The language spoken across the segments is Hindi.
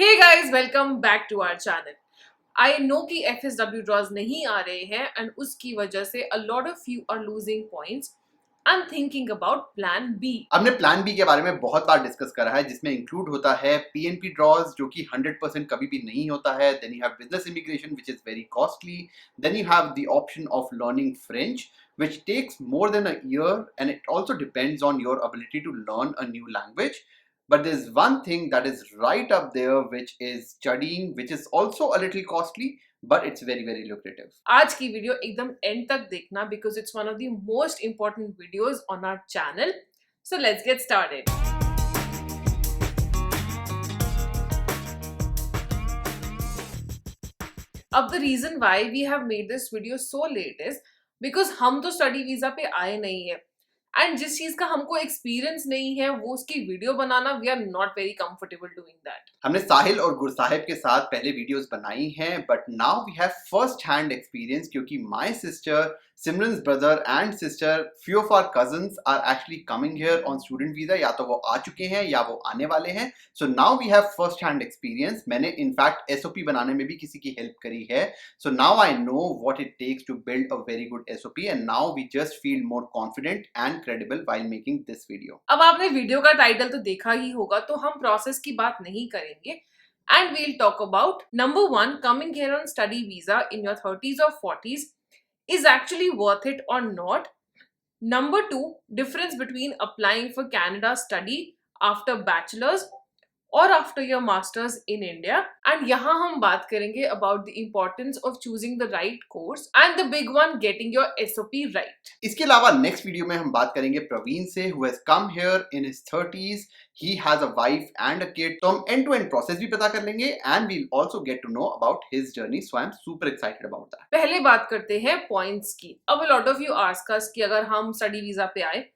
Hey guys, welcome back to our channel. I know कि FSW draws नहीं आ रहे हैं and उसकी वजह से a lot of you are losing points. I'm thinking about plan B. हमने प्लान बी के बारे में बहुत बार डिस्कस करा है, जिसमें इंक्लूड होता है पीएनपी ड्रॉज जो कि 100% कभी भी नहीं होता है. Then you have business immigration which is very costly. Then you have the option of learning French which takes more than a year, and it also depends on your ability to learn a new language. But there's one thing that is right up there, which is studying, which is also a little costly, but it's very very lucrative. आज की वीडियो एकदम एंड तक देखना because it's one of the most important videos on our channel. So let's get started. अब the reason why we have made this video so late is because हम तो स्टडी वीजा पे आए नहीं है एंड जिस चीज का हमको एक्सपीरियंस नहीं है वो उसकी वीडियो बनाना we are not very comfortable doing that. हमने साहिल और गुरसाहिब के साथ पहले वीडियोस बनाई हैं, but now we have first hand experience क्योंकि my sister, Simran's brother and sister, few of our cousins are actually coming here on student visa. या तो वो आ चुके हैं या वो आने वाले हैं. So now we have first hand experience. मैंने इनफैक्ट एसओपी बनाने में भी किसी की हेल्प करी है. So now I know what it takes to build a very good SOP, and now we just feel more confident and credible while making this video. अब आपने वीडियो का टाइटल तो देखा ही होगा, तो हम प्रोसेस की बात नहीं करेंगे and we'll talk about number 1, coming here on study visa in your 30s or 40s is actually worth it or not. Number 2, difference between applying for Canada study after bachelor's or after your masters in India. And यहाँ हम बात करेंगे about the importance of choosing the right course and the big one, getting your SOP right. इसके अलावा नेक्स्ट वीडियो में हम बात करेंगे प्रवीण से, who has come here in his 30s. He has a wife and a kid. तो हम end to end process भी पता कर लेंगे and we'll also get to know about his journey. So I'm super excited about that. पहले बात करते हैं पॉइंट्स की. अब a lot of you ask us कि अगर हम स्टडी वीजा पे आए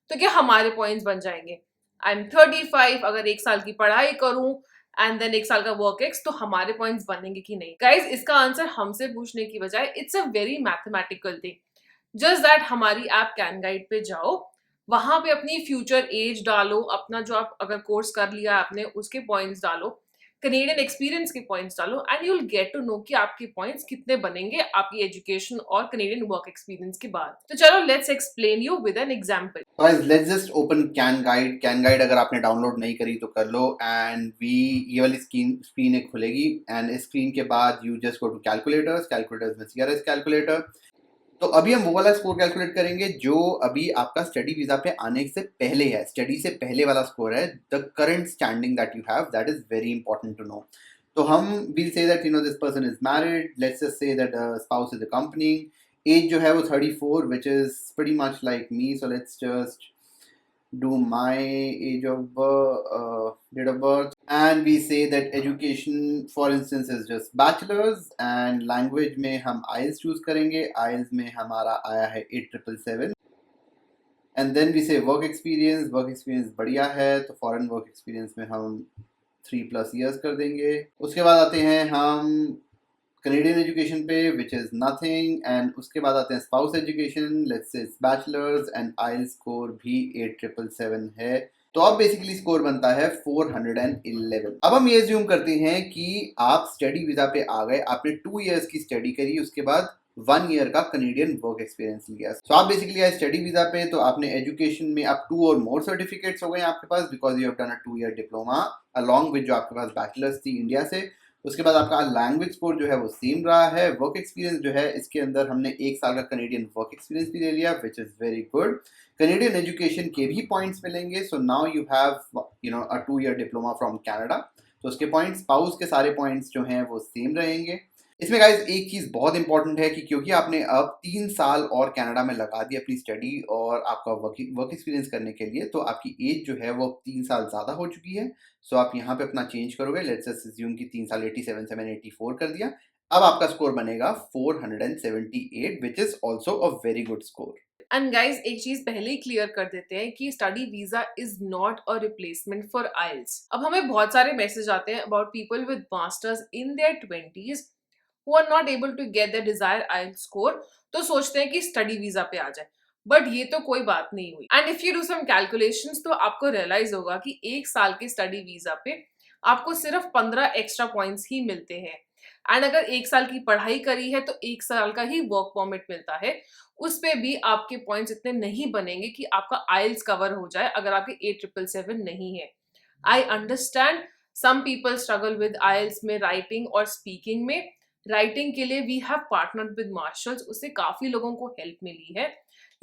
तो क्या हमारे पॉइंट्स बन जाएंगे? I'm 35, अगर 1 साल की पढ़ाई करूं एंड देन 1 साल का वर्क एक्स तो हमारे पॉइंट्स बनेंगे कि नहीं? गाइज, इसका आंसर हमसे पूछने की बजाय it's a very mathematical thing. Just that हमारी ऐप कैन गाइड पे जाओ, वहां पे अपनी फ्यूचर एज डालो, अपना जो आप अगर कोर्स कर लिया आपने उसके पॉइंट्स डालो, कनेडियन एक्सपीरियंस के पॉइंट्स डालो and you will get to know कि आपके पॉइंट्स कितने बनेंगे आपकी एजुकेशन और कनेडियन वर्क एक्सपीरियंस के बाद. तो चलो let's explain you with an example. Guys, let's just open CanGuide. CanGuide अगर आपने डाउनलोड नहीं करी तो कर लो, एंड ये वाली स्क्रीन एक खुलेगी एंड इस स्क्रीन के बाद you just go to calculators में CRS कैलकुलेटर. तो अभी हम वो वाला स्कोर कैलकुलेट करेंगे जो अभी आपका स्टडी वीजा पे आने से पहले है. स्टडी से पहले वाला स्कोर है. The current standing that you have, that is very important to know. तो हम will say that you know this person is married. Let's just say that spouse is accompanying. As जो है वो 34, which is pretty much like me. So let's just do my age of date of birth, and we say that education for instance is just bachelor's, and language में हम IELTS choose करेंगे. IELTS में हमारा आया है 8777, and then we say work experience बढ़िया है तो foreign work experience में हम 3+ years कर देंगे. उसके बाद आते हैं हम कनेडियन एजुकेशन पे, विच इज़ नथिंग, एंड उसके बाद आते हैं spouse education. Let's say bachelors, and IELTS score भी 8777 है. तो अब बेसिकली स्कोर बनता है 411. अब हम ये ज्यूम करते हैं कि आप स्टडी वीजा पे आ गए, आपने 2 years की स्टडी करी, उसके बाद 1 year का कनेडियन वर्क एक्सपीरियंस लिया. तो आप बेसिकली आए स्टडी वीजा पे, तो आपने एजुकेशन में आप 2 और मोर सर्टिफिकेट्स हो गए आपके पास, because you have done a 2 year diploma along with जो आपके पास बैचलर्स थी इंडिया से. उसके बाद आपका लैंग्वेज स्कोर जो है वो सेम रहा है. वर्क एक्सपीरियंस जो है इसके अंदर हमने 1 साल का कनेडियन वर्क एक्सपीरियंस भी ले लिया, which is very good. Canadian education के भी पॉइंट्स मिलेंगे. So now you have you know a 2 year diploma from Canada. तो उसके पॉइंट्स, स्पाउस के सारे पॉइंट्स जो हैं वो सेम रहेंगे. इसमें गाइज एक चीज़ बहुत इंपॉर्टेंट है कि क्योंकि आपने अब 3 साल और कनाडा में लगा दी अपनी स्टडी और आपका वर्क एक्सपीरियंस करने के लिए, तो आपकी एज जो है वो 3 साल ज़्यादा हो चुकी है. सो आप यहाँ पे अपना चेंज करोगे. लेट्स जस्ट अज्यूम कि 3 साल 87 से मैंने 84 कर दिया. अब आपका स्कोर बनेगा 478, which is also a very good score. And guys, एक चीज पहले ही क्लियर कर देते हैं कि study visa is not a replacement for IELTS. अब हमें बहुत सारे मैसेज आते हैं about people with masters in their 20s who are not able to get their desired IELTS score, तो सोचते हैं कि स्टडी वीजा पे आ जाए. बट ये तो कोई बात नहीं हुई. And if you do some calculations तो आपको रियलाइज होगा कि 1 साल के स्टडी वीजा पे आपको सिर्फ 15 एक्स्ट्रा पॉइंट्स ही मिलते हैं। एंड अगर 1 साल की पढ़ाई करी है तो 1 साल का ही वर्क परमिट मिलता है। उस पे भी आपके पॉइंट्स इतने नहीं बनेंगे कि आपका आइल्स कवर हो जाए अगर आपके 8777 नहीं है। I understand some people struggle with IELTS में राइटिंग और स्पीकिंग में। राइटिंग के लिए we have partnered with Marshalls, उससे काफी लोगों को हेल्प मिली है।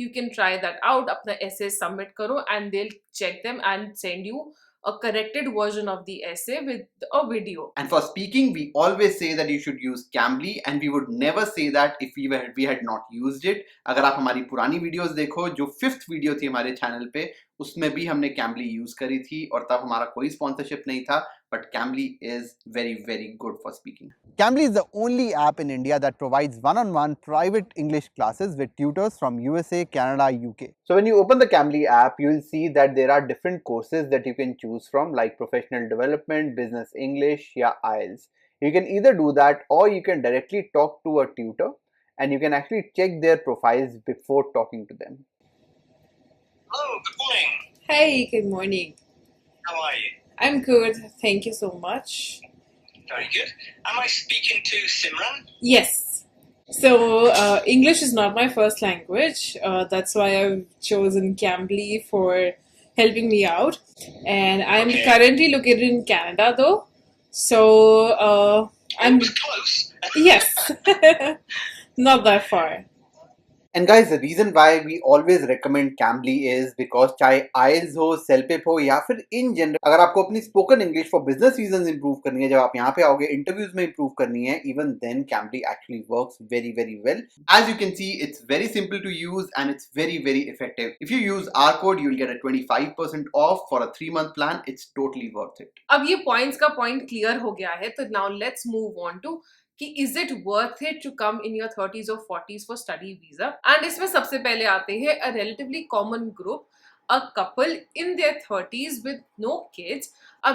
You can try that out, अपना essay सबमिट करो and they check them and send you a corrected version of the essay with a video. And for speaking, we always say that you should use Cambly, and we would never say that if we had not used it. अगर आप हमारी पुरानी वीडियोस देखो, जो 5th वीडियो थी हमारे चैनल पे, उसमें भी हमने Cambly यूज करी थी और तब हमारा कोई स्पॉन्सरशिप नहीं था, but Cambly is very very good for speaking. Cambly is the only app in India that provides one-on-one private English classes with tutors from USA, Canada, UK. So when you open the Cambly app, you will see that there are different courses that you can choose from, like professional development, business English, या IELTS. You can either do that or you can directly talk to a tutor and you can actually check their profiles before talking to them. Hello, good morning. Hey, good morning. How are you? I'm good, thank you so much. Very good. Am I speaking to Simran? Yes. So, English is not my first language. That's why I've chosen Cambly for helping me out. And I'm Okay. currently located in Canada though. So, I'm, It was close. yes, not that far. And guys, the reason why we always recommend Cambly is because चाहे IELTS हो, CELPIP हो या फिर in general, अगर आपको अपनी spoken English for business reasons improve करनी है, जब आप यहाँ पे आओगे interviews में improve करनी है, even then Cambly actually works very very well. As you can see, it's very simple to use and it's very very effective. If you use our code, you'll get a 25% off for a 3-month plan. It's totally worth it. अब ये points का point clear हो गया है, तो now let's move on to कि is it worth it to come in your 30s or 40s for study visa? And इसमें सबसे पहले आते हैं a relatively common group, a couple in their 30s with no kids.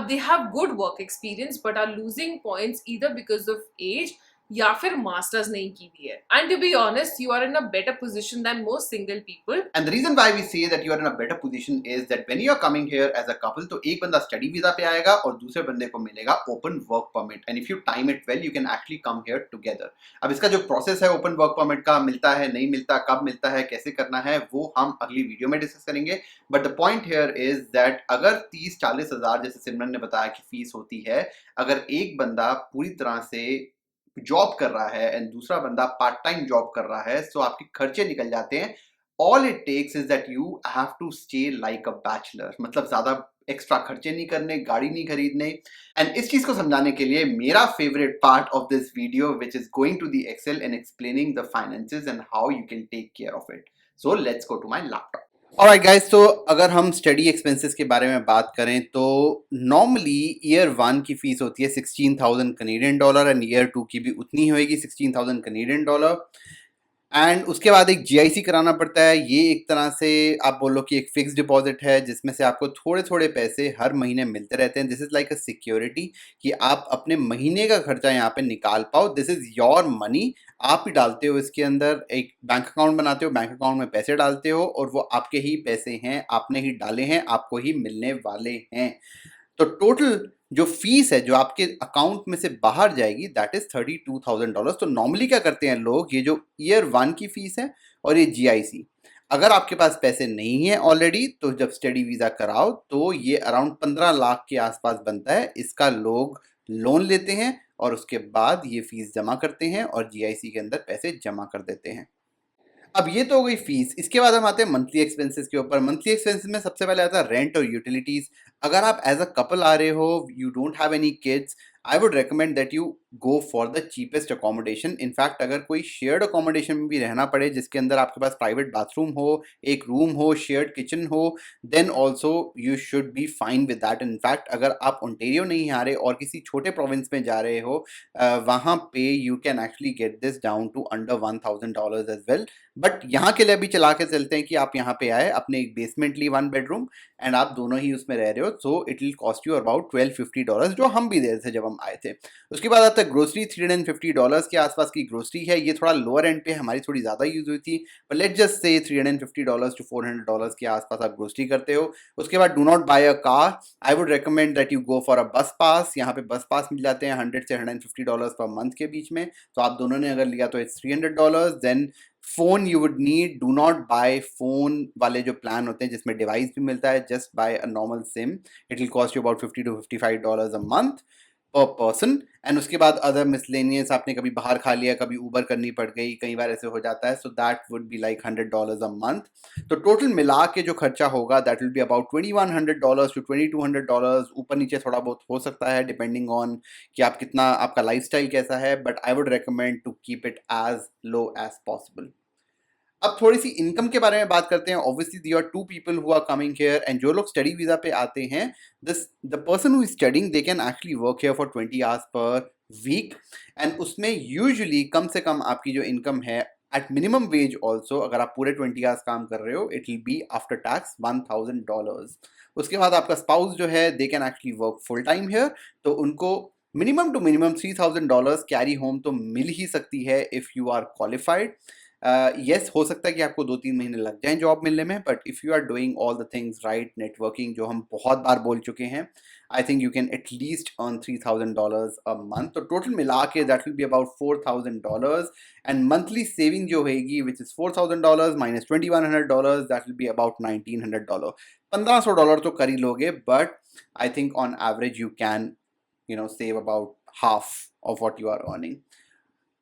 They have good work experience but are losing points either because of age या फिर मास्टर्स नहीं की हुई है. And to be honest, you are in a better position than most single people. And the reason why we say that you are in a better position is that when you are coming here as a couple, तो एक बंदा स्टडी वीजा पे आएगा और दूसरे बंदे को मिलेगा open work permit. And if you time it well, you can actually come here together. अब इसका जो प्रोसेस है ओपन वर्क परमिट का, मिलता है नहीं मिलता, कब मिलता है, कैसे करना है, वो हम अगली वीडियो में डिस्कस करेंगे. But the point here is that अगर 30-40 हजार जैसे सिमरन ने बताया कि फीस होती है, अगर एक बंदा पूरी तरह से जॉब कर रहा है एंड दूसरा बंदा पार्ट टाइम जॉब कर रहा है, सो आपके खर्चे निकल जाते हैं. All it takes is that you have to stay like a bachelor, मतलब ज्यादा एक्स्ट्रा खर्चे नहीं करने, गाड़ी नहीं खरीदने. एंड इस चीज को समझाने के लिए मेरा favourite part of this video which is going to the Excel and explaining the finances and how you can take care of it. So let's go to my laptop. Alright guys, so अगर हम स्टडी एक्सपेंसेस के बारे में बात करें तो नॉर्मली ईयर 1 की फीस होती है 16,000 कनेडियन डॉलर एंड ईयर 2 की भी उतनी होएगी 16,000 कनेडियन डॉलर. एंड उसके बाद एक जीआईसी कराना पड़ता है. ये एक तरह से आप बोलो कि एक फिक्स डिपॉजिट है जिसमें से आपको थोड़े थोड़े पैसे हर महीने मिलते रहते हैं. This is like a security कि आप अपने महीने का खर्चा यहाँ पे निकाल पाओ. दिस इज़ योर मनी, आप ही डालते हो इसके अंदर. एक बैंक अकाउंट बनाते हो, बैंक अकाउंट में पैसे डालते हो और वो आपके ही पैसे हैं, आपने ही डाले हैं, आपको ही मिलने वाले हैं. तो टोटल जो फीस है जो आपके अकाउंट में से बाहर जाएगी दैट इज $32,000. तो नॉर्मली क्या करते हैं लोग, ये जो ईयर 1 की फीस है और ये जीआईसी, अगर आपके पास पैसे नहीं है ऑलरेडी तो जब स्टडी वीज़ा कराओ तो ये अराउंड 15 लाख के आसपास बनता है. इसका लोग लोन लेते हैं और उसके बाद ये फीस जमा करते हैं और जीआईसी के अंदर पैसे जमा कर देते हैं. अब ये तो हो गई फीस. इसके बाद हम आते हैं मंथली एक्सपेंसेस के ऊपर. मंथली एक्सपेंसेस में सबसे पहले आता है रेंट और यूटिलिटीज़. अगर आप एज अ कपल आ रहे हो, you don't have any kids, I would recommend that you go for the cheapest accommodation. In fact अगर कोई शेयर्ड अकोमोडेशन में भी रहना पड़े जिसके अंदर आपके पास प्राइवेट बाथरूम हो, एक रूम हो, शेयर्ड किचन हो, then also you should be fine with that. In fact अगर आप ओंटेरियो नहीं आ रहे और किसी छोटे प्रोविंस में जा रहे हो, वहाँ पे you can actually get this down to under $1,000 as well. But यहाँ के लिए अभी चला के चलते हैं कि आप यहाँ पे आए, अपने एक बेसमेंट ली 1 बेडरूम एंड आप दोनों ही उसमें रह रहे हो, so it will cost you about $1250, जो हम भी दे रहे थे जब हम आए थे। उसके बाद आता है ग्रोसरी, $350 के आसपास की ग्रोसरी है। ये थोड़ा लोअर एंड पे हमारी थोड़ी ज़्यादा यूज़ हुई थी, बट लेट्स जस्ट से $350 to $400 के आसपास आप ग्रोसरी करते हो। उसके बाद do not buy a car, I would recommend that you go for a bus pass. यहाँ पे बस पास मिल जाते हैं $100 से $150 पर मंथ के बीच में, तो आप दोनों ने अगर लिया तो it's $300। Then phone you would need, do not buy phone वाले जो प्लान होते हैं जिसमें डिवाइस भी मिलता है, just by a normal SIM, it will cost you about $50 to $55 a month पर पर्सन। एंड उसके बाद अदर मिसलेनियस, आपने कभी बाहर खा लिया, कभी ऊबर करनी पड़ गई, कई बार ऐसे हो जाता है, so that would be like $100 a month. तो टोटल मिला के जो खर्चा होगा that will be about $2100 to $2200। ऊपर नीचे थोड़ा बहुत हो सकता है डिपेंडिंग ऑन कि आप कितना, आपका लाइफस्टाइल कैसा है, but I would recommend to keep it as low as possible. अब थोड़ी सी इनकम के बारे में बात करते हैं। Obviously there are two people who are coming here, and जो लोग स्टडी वीजा पे आते हैं, this the person who is studying they can actually work here for 20 hours per week, and उसमें यूजुअली कम से कम आपकी जो इनकम है एट मिनिमम वेज ऑल्सो, अगर आप पूरे 20 आवर्स काम कर रहे हो, it will be after tax $1000। उसके बाद आपका स्पाउस जो है they can actually work full time here, तो उनको minimum to minimum $3000 carry home तो मिल ही सकती है if you are qualified. Yes, हो सकता है कि आपको 2-3 महीने लग जाएं जॉब मिलने में, but if you are doing all the things right, networking जो हम बहुत बार बोल चुके हैं, I think you can at least earn $3000 a month. तो टोटल मिला के that will be about $4000, and monthly saving जो होगी which is $4000 minus $2100, that will be about $1900। $1500 तो कर ही लोगे, but I think on average you can save about half of what you are earning।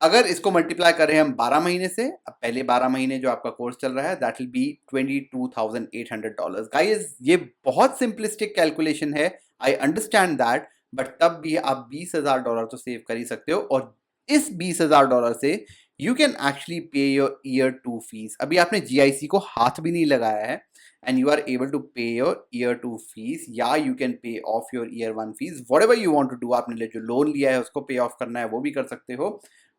अगर इसको मल्टीप्लाई करें हम 12 महीने से, अब पहले 12 महीने जो आपका कोर्स चल रहा है दैट विल बी $22,800। गाइस, ये बहुत सिंपलिस्टिक कैलकुलेशन है, आई अंडरस्टैंड दैट, बट तब भी आप $20,000 तो सेव कर ही सकते हो, और इस $20,000 से यू कैन एक्चुअली पे योर ईयर 2 फीस। अभी आपने GIC को हाथ भी नहीं लगाया है, and you are able to pay your year 2 fees, या you can pay off your year 1 fees, whatever you want to do। आपने जो लोन लिया है उसको पे ऑफ करना है वो भी कर सकते हो,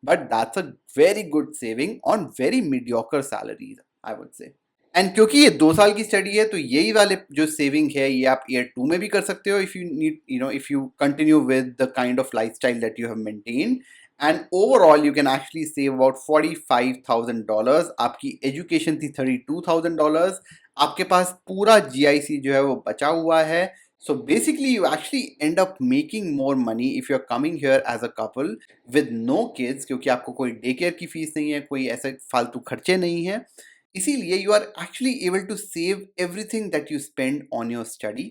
but that's a very good saving on very mediocre salaries, I would say। And क्योंकि ये 2 साल की स्टडी है, तो यही वाले जो सेविंग है ये आप ईयर 2 में भी कर सकते हो, if you need if you continue with the kind of lifestyle that you have maintain, and overall you can actually save about $45,000। आपकी एजुकेशन थी $32,000, आपके पास पूरा GIC जो है वो बचा हुआ है। So basically you actually end up making more money if you're coming here as a couple with no kids, क्योंकि आपको कोई डे केयर की फीस नहीं है, कोई ऐसे फालतू खर्चे नहीं है, इसीलिए you are actually able to save everything that you spend on your study।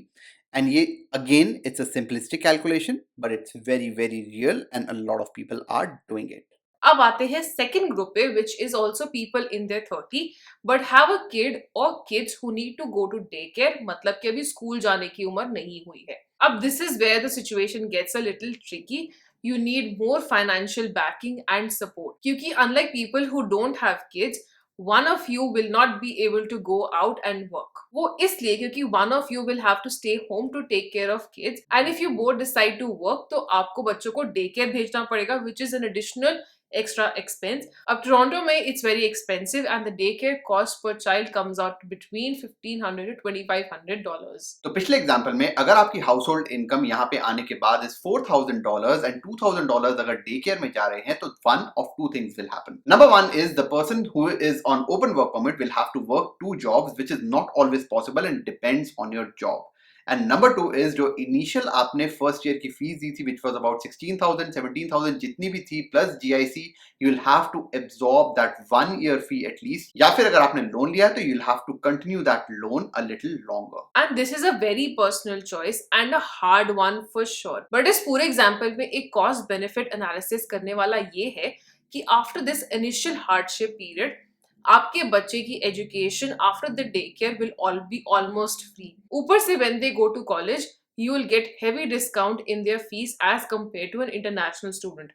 and ये again it's a simplistic calculation, but it's very very real and a lot of people are doing it। अब आते हैं सेकंड ग्रुप पे, which is also people in their 30 but have a kid और kids who need to go to day care, मतलब कि अभी स्कूल जाने की उम्र नहीं हुई है। अब this is where the situation gets a little tricky. You need more financial backing and support, क्योंकि unlike people who don't have kids, one of you will not be able to go out and work। वो इसलिए क्योंकि one of you will have to stay home to take care of kids, and if you both decide to work तो आपको बच्चों को डे केयर भेजना पड़ेगा, which is an additional extra expense। अब टोरंटो में it's very expensive and the daycare cost per child comes out between $1,500 to $2,500। तो पिछले एग्जांपल में अगर आपकी हाउस होल्ड इनकम यहाँ पे आने के बाद इज $4,000 एंड $2,000 अगर डे केयर में जा रहे हैं, तो one of two things will happen। Number one is the person who is on open work permit will have to work 2 jobs, which is not always possible and depends on your job। And number 2 is जो इनिशियल आपने फर्स्ट ईयर की फीस दी थी, विच वॉज अबाउट 16,000 17,000 जितनी भी थी, plus GIC, you will have to absorb that 1 year fee at least, या फिर अगर आपने लोन लिया है तो you will have to continue that loan a little longer. And this is a very personal choice and a hard one for sure। But इस पूरे एग्जाम्पल में एक कॉस्ट बेनिफिट एनालिसिस करने वाला ये है कि after this initial hardship period आपके बच्चे की education after the day care will all be almost free. ऊपर से when they go to college you will get heavy discount in their fees as compared to an international student।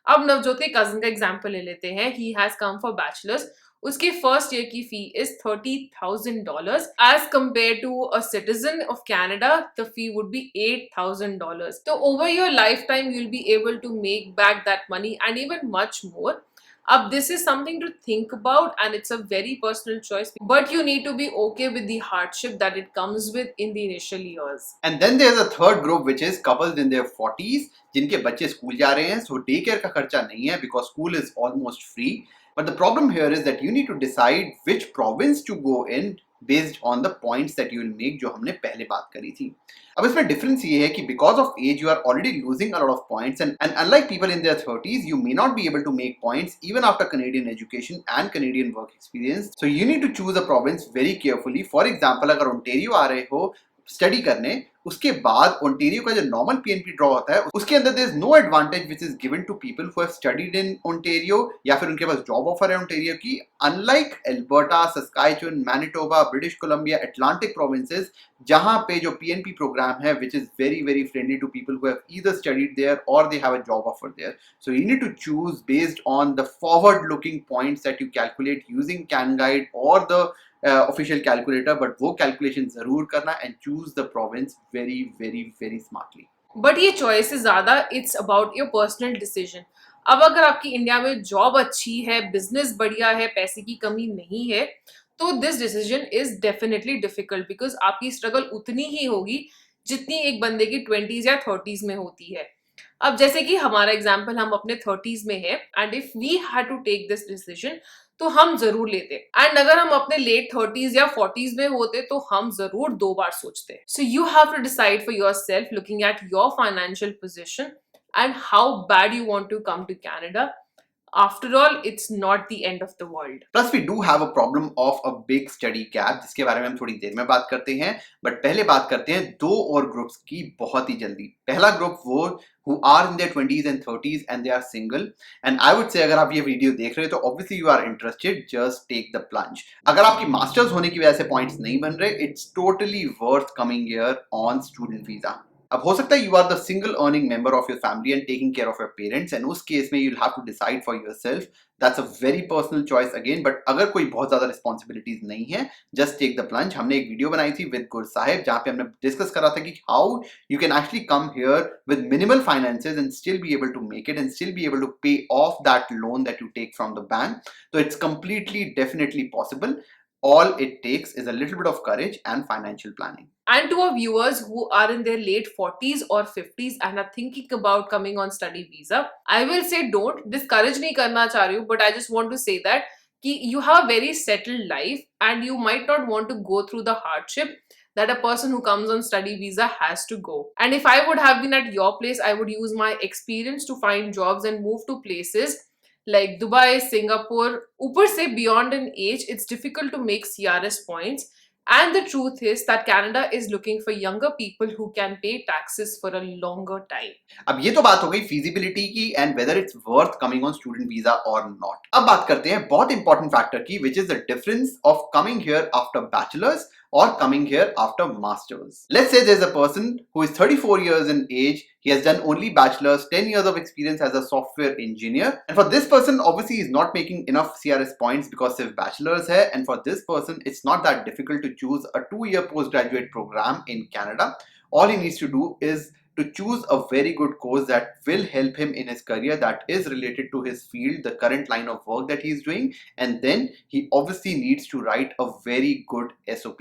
अब नवजोत के कजन का एग्जांपल ले लेते हैं। he has come for bachelor's, उसकी फर्स्ट ईयर की fee is $30,000 as compare to a citizen of Canada the fee would be $8,000। तो over your life time you will be able to make back that money and even much more. अब this is something to think about and it's a very personal choice, but you need to be okay with the hardship that it comes with in the initial years. And then there's a third group which is couples in their 40s जिनके बच्चे स्कूल जा रहे हैं, so डे केयर का खर्चा नहीं है because school is almost free. But the problem here is that you need to decide which province to go in based on the points that you will make, जो हमने पहले बात करी थी. अब इसमें डिफरेंस ये है कि because of age you are already losing a lot of points and unlike people in their 30s you may not be able to make points even after Canadian education and Canadian work experience. So you need to choose a province very carefully. For example, अगर Ontario आ रहे हो स्टडी करने, उसके बाद ओंटेरियो का जो नॉर्मल पीएनपी ड्रॉ होता है उसके अंदर there is no advantage which is given to people who have studied in Ontario या फिर उनके पास जॉब ऑफर है ओंटेरियो की, unlike Alberta, Saskatchewan, Manitoba, British Columbia, Atlantic provinces जहां पे जो पीएनपी प्रोग्राम है which is very very friendly to people who have either studied there और they have a job offer there. So you need to choose based on the forward looking points that you calculate using CanGuide और द ऑफिशियल कैलकुलेटर, बट वो कैलकुलेशन जरूर करना and choose the province very very very smartly. But ये चॉइस से ज्यादा it's about your personal decision. अब अगर आपकी इंडिया में जॉब अच्छी है, बिजनेस बढ़िया है, पैसे की कमी नहीं है, तो this decision is definitely difficult because आपकी स्ट्रगल उतनी ही होगी जितनी एक बंदे की 20s या 30s में होती है. अब जैसे कि हमारा एग्जाम्पल हम अपने 30s में है and if we had to take this decision तो हम जरूर लेते, एंड अगर हम अपने लेट 30s या 40s में होते तो हम जरूर 2 बार सोचते. So you have to decide for yourself looking at your financial position and how bad you want to come to Canada. After all, it's not the end of the world. Plus we do have a problem of a big study gap जिसके बारे में हम थोड़ी देर में बात करते हैं, बट पहले बात करते हैं 2 और ग्रुप्स की बहुत ही जल्दी. पहला ग्रुप वो who are in their 20s and 30s and they are single, and I would say अगर आप ये वीडियो देख रहे हो तो obviously you are interested, just take the plunge. अगर आपकी मास्टर्स होने की वजह से पॉइंट्स नहीं बन रहे, it's totally worth coming here on student visa. अब हो सकता है you are the single earning member of your family and taking care of your parents, and उस केस में you'll have to decide for yourself. That's a very personal choice again, but अगर कोई बहुत ज़्यादा responsibilities नहीं है, just take the plunge. हमने एक वीडियो बनाई थी with गुर साहिब जहाँ पे हमने डिस्कस करा था कि how you can actually come here with minimal finances and still be able to make it and still be able to pay off that loan that you take from the bank. So it's completely definitely possible. All it takes is a little bit of courage and financial planning. And to our viewers who are in their late 40s or 50s and are thinking about coming on study visa, I will say don't discourage नहीं करना चाह रही हूँ, but I just want to say that कि you have a very settled life and you might not want to go through the hardship that a person who comes on study visa has to go. And if I would have been at your place, I would use my experience to find jobs and move to places like Dubai, Singapore. ऊपर से beyond an age, it's difficult to make CRS points. And the truth is that Canada is looking for younger people who can pay taxes for a longer time. अब ये तो बात हो गई feasibility की and whether it's worth coming on student visa or not. अब बात करते हैं बहुत important factor की, which is the difference of coming here after bachelor's or coming here after masters. Let's say there's a person who is 34 years in age. He has done only bachelor's, 10 years of experience as a software engineer, and for this person obviously he's not making enough CRS points because सिर्फ bachelor's है, and for this person it's not that difficult to choose a 2-year postgraduate program in Canada. All he needs to do is to choose a very good course that will help him in his career, that is related to his field, the current line of work that he is doing, and then he obviously needs to write a very good SOP.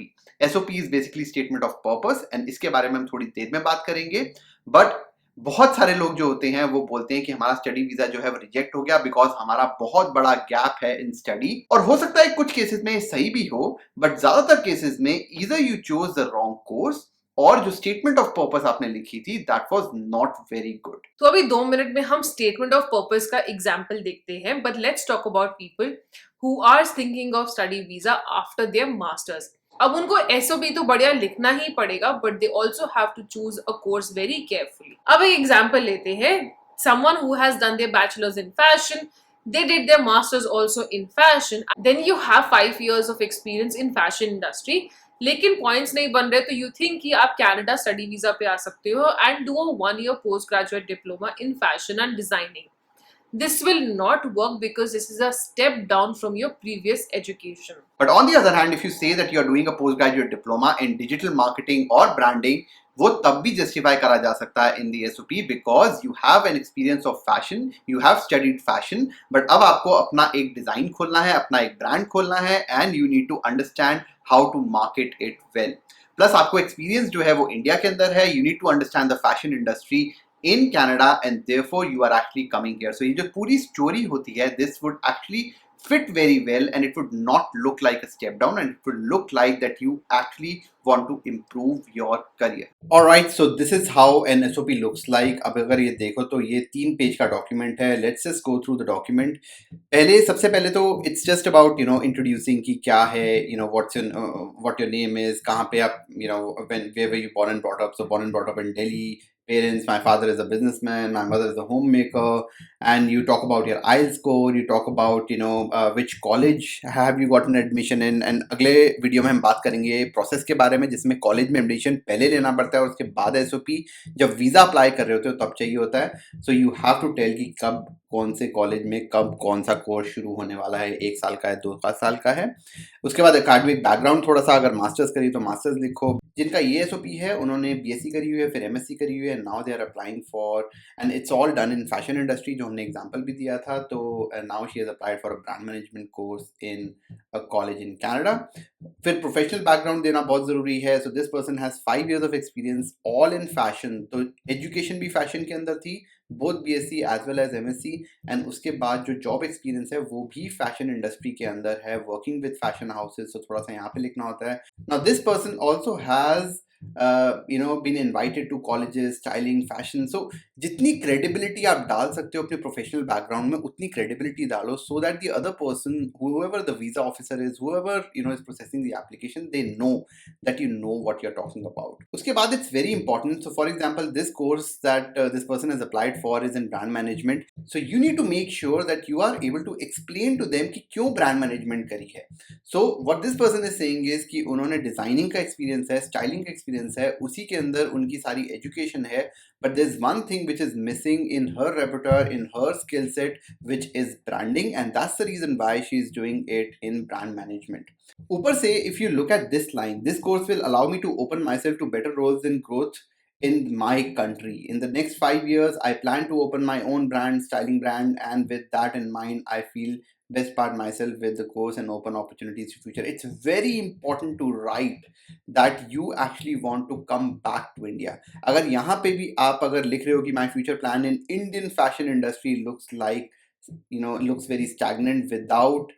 SOP is basically statement of purpose, and इसके बारे में हम थोड़ी देर में बात करेंगे. बट बहुत सारे लोग जो होते हैं वो बोलते हैं कि हमारा स्टडी वीजा जो है वो रिजेक्ट हो गया बिकॉज हमारा बहुत बड़ा गैप है इन स्टडी. और हो सकता है कुछ केसेस में सही भी हो, बट ज्यादातर केसेस में either you choose the wrong course और जो स्टेटमेंट ऑफ पर्पस आपने लिखी थी that was not very good. तो अभी 2 मिनट में हम स्टेटमेंट ऑफ पर्पस का एग्जांपल देखते हैं, but let's talk about people who are thinking of study visa after their masters. अब उनको SOP तो बढ़िया लिखना ही पड़ेगा, but they also have to choose a course very carefully. अब एक एग्जांपल लेते हैं. Someone who has done their bachelors in fashion, they did their masters also in fashion, then you have 5 years of experience in fashion industry, लेकिन पॉइंट्स नहीं बन रहे तो यू थिंक कि आप कनाडा स्टडी वीजा पे आ सकते हो and do a 1-year post graduate diploma in fashion and designing. This will not work because this is a step down from your previous education. But on the other hand, if you say that you are doing a postgraduate diploma in digital marketing or branding, वो तब भी justify करा जा सकता है in the SOP because you have an experience of fashion, you have studied fashion, but अब आपको अपना एक design खोलना है, अपना एक brand खोलना है, and you need to understand how to market it well. Plus आपको experience जो है वो इंडिया के अंदर है, you need to understand the fashion industry in Canada and therefore you are actually coming here. So ये जो पूरी story होती है, this would actually fit very well and it would not look like a step down and it would look like that you actually want to improve your career. Alright, so this is how an SOP looks like. अब अगर ये देखो तो ये 3 पेज का डॉक्यूमेंट है. Let's just go through the document. सबसे पहले तो it's just about introducing कि क्या है, what your name is, कहाँ पे आप, where were you born and brought up. So born and brought up in Delhi. Parents, my father is a businessman, my mother is a homemaker, and you talk about your IELTS score, you talk about which college have you gotten admission in, and अगले वीडियो में हम बात करेंगे प्रोसेस के बारे में जिसमें कॉलेज में एडमिशन पहले लेना पड़ता है और उसके बाद SOP जब वीज़ा अप्लाई कर रहे होते हो तब चाहिए होता है. So you have to tell कि कब कौन से कॉलेज में कब कौन सा कोर्स शुरू होने वाला है, 1 साल का है, 2 साल का है. उसके बाद एकेडमिक बैकग्राउंड थोड़ा सा, अगर मास्टर्स करी तो मास्टर्स लिखो. जिनका ये SOP है उन्होंने BSc करी हुई है, फिर MSc करी हुई है, now they are applying for, and it's all done in fashion industry जो हमने एग्जांपल भी दिया था. तो now she has applied for a brand management course in a college in Canada. फिर प्रोफेशनल बैकग्राउंड देना बहुत ज़रूरी है. So this person has 5 years of experience all in fashion. तो एजुकेशन भी फैशन के अंदर थी, both BSc as well as MSc, and उसके बाद जो जॉब एक्सपीरियंस है वो भी फैशन इंडस्ट्री के अंदर है, वर्किंग विद फैशन हाउसेज. तो थोड़ा सा यहाँ पे लिखना होता है. Now this person also has been invited to colleges, styling, fashion. So जितनी credibility आप डाल सकते हो अपने professional background में उतनी credibility डालो so that the other person, whoever the visa officer is, whoever is processing the application, they know that you know what you're talking about. उसके बाद it's very important. So for example, this course that this person has applied for is in brand management. So you need to make sure that you are able to explain to them कि क्यों brand management करी है. So what this person is saying is कि उन्होंने designing का experience है, styling का experience है, उसी के अंदर उनकी सारी education है, but there's one thing which is missing in her repertoire, in her skill set, which is branding, and that's the reason why she is doing it in brand management. ऊपर से if you look at this line, this course will allow me to open myself to better roles in growth in my country. In the next 5 years, I plan to open my own brand, styling brand, and with that in mind, I feel best part myself with the course and open opportunities to future. It's very important to write that you actually want to come back to India. अगर यहाँ पे भी आप अगर लिख रहे हो कि my future plan in Indian fashion industry looks like, looks very stagnant without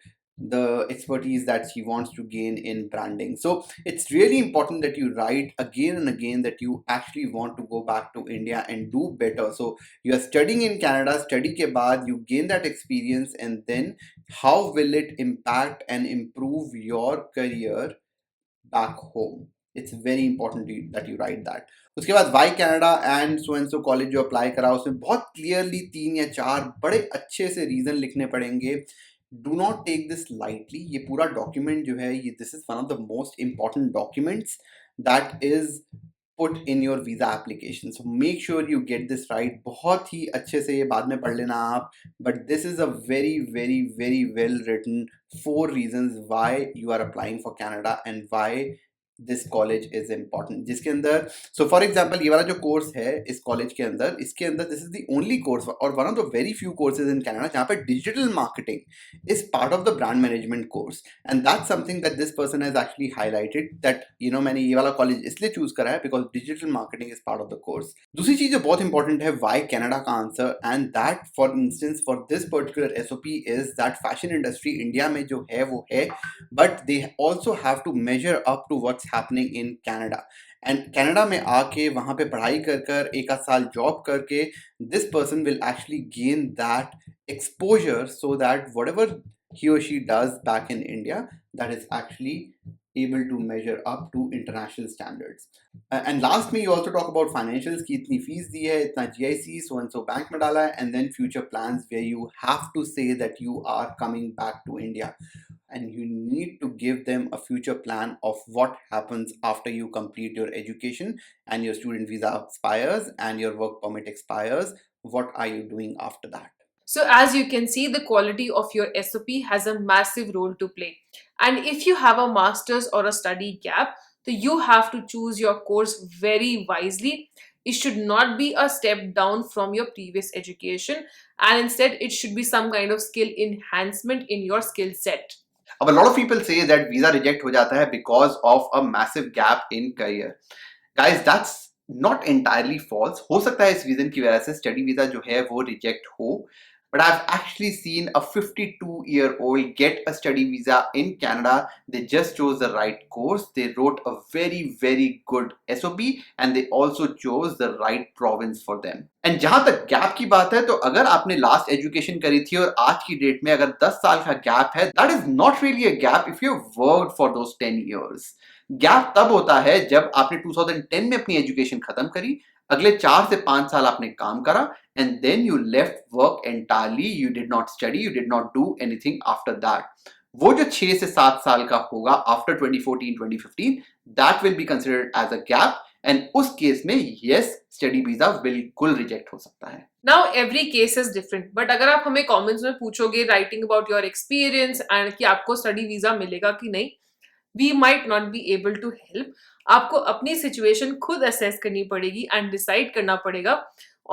the expertise that she wants to gain in branding. So it's really important that you write again and again that you actually want to go back to India and do better. So you are studying in Canada, study ke baad you gain that experience, and then how will it impact and improve your career back home? It's very important that you write that. उसके बाद why Canada and so college जो अप्लाई करा उसमें बहुत क्लियरली 3 या 4 बड़े अच्छे से रीज़न लिखने पड़ेंगे. Do not take this lightly. ये पूरा डॉक्यूमेंट जो है ये this is one of the most important documents that is put in your visa application. So make sure you get this right. बहुत ही अच्छे से ये बाद में पढ़ लेना आप, but this is a very very very well written 4 reasons why you are applying for Canada and why this college is important. जिसके अंदर सो फॉर एग्जाम्पल ये वाला जो कोर्स है इस कॉलेज के अंदर, इसके अंदर this is the only course और one of the very few courses in Canada जहाँ पे digital marketing is part of the brand management course, and that's something that this person has actually highlighted that मैंने ये वाला कॉलेज इसलिए चूज करा है because digital marketing is part of the course. दूसरी चीज जो बहुत इंपॉर्टेंट है वाई कनाडा का answer, and that for instance for this particular SOP is that fashion industry India में जो है वो है, but they also have to measure up to what's happening in Canada. And Canada में आके वहाँ पे पढ़ाई कर कर 1 आध साल जॉब करके this person will actually gain that exposure so that whatever he or she does back in India, that is actually able to measure up to international standards. And last में you also talk about financials कि इतनी फीस दी है, इतना GIC, so and so bank में डाला है, and then future plans where you have to say that you are coming back to India. And you need to give them a future plan of what happens after you complete your education and your student visa expires and your work permit expires. What are you doing after that? So as you can see, the quality of your SOP has a massive role to play. And if you have a master's or a study gap, so you have to choose your course very wisely. It should not be a step down from your previous education, and instead it should be some kind of skill enhancement in your skill set. अब a lot of people say that visa reject हो जाता है because of a massive gap in career. Guys, that's not entirely false. हो सकता है इस रीजन की वजह से स्टडी वीजा जो है वो रिजेक्ट हो, but I've actually seen a 52-year-old get a study visa in Canada. They just chose the right course, they wrote a very very good SOP, and they also chose the right province for them. And जहां तक गैप की बात है, तो अगर आपने लास्ट एजुकेशन करी थी और आज की डेट में अगर 10 साल का गैप है, that is not really a gap if you worked for those 10 years. Gap तब होता है जब आपने 2010 में अपनी एजुकेशन खत्म करी, अगले 4 से 5 साल आपने काम करा, and then you left work entirely, you did not study, you did not do anything after that. वो जो 6 से 7 साल का होगा after 2014-2015, that will be considered as a gap, and उस केस में yes, study visa बिल्कुल रिजेक्ट हो सकता है. Now every case is different, but अगर आप हमें comments में पूछोगे writing about your experience and कि आपको study visa मिलेगा कि नहीं, we might not be able to help. आपको अपनी situation खुद assess करनी पड़ेगी and decide करना पड़ेगा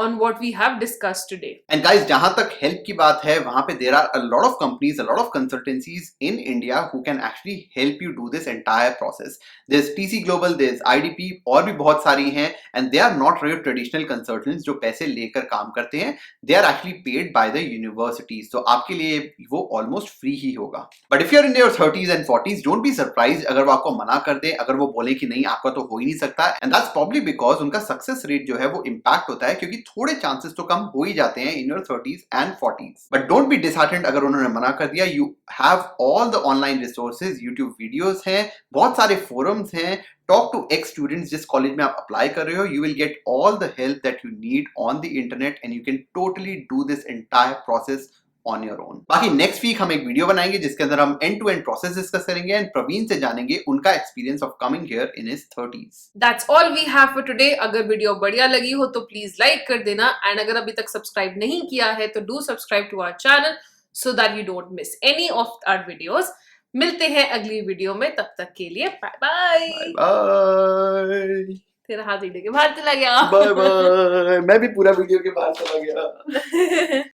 on what we have discussed today. And guys, जहां तक help की बात है, वहां पे there are a lot of companies, a lot of consultancies in India who can actually help you do this entire process. There's TC Global, there's IDP, और भी बहुत सारी हैं, and they are not real traditional consultants जो पैसे लेकर काम करते हैं. They are actually paid by the universities, so आपके लिए वो almost free ही होगा. But if you're in your 30s and 40s, don't be surprised अगर वो आपको मना कर दे, अगर वो बोले कि नहीं आपका तो हो ही नहीं सकता, and that's probably because उनका success rate जो है वो impact होता है, क्योंकि थोड़े चांसेस तो कम हो ही जाते हैं इन your 30s and 40s. But don't be disheartened अगर उन्होंने मना कर दिया. You have all the online resources, YouTube videos हैं, बहुत सारे फोरम्स हैं. टॉक टू एक्स स्टूडेंट्स जिस कॉलेज में आप अप्लाई कर रहे हो. You will get all the help that you need on the internet, and you can totally do this entire process on your own. बाकी नेक्स्ट वीक हम एक वीडियो बनाएंगे जिसके अंदर हम and to end process discuss करेंगे, एंड प्रवीण से जानेंगे उनका experience of coming here in his 30s. That's all we have for today. अगर वीडियो बढ़िया लगी हो तो प्लीज लाइक कर देना, एंड अगर अभी तक सब्सक्राइब नहीं किया है तो do subscribe to our channel so that you don't miss any of our videos. मिलते हैं अगली वीडियो में, तब तक के लिए बाय बाय. बाय. तेरा हाथ वीडियो के बाहर चला गया. Bye bye. मैं भी पूरा वीडियो के बाहर चला गया.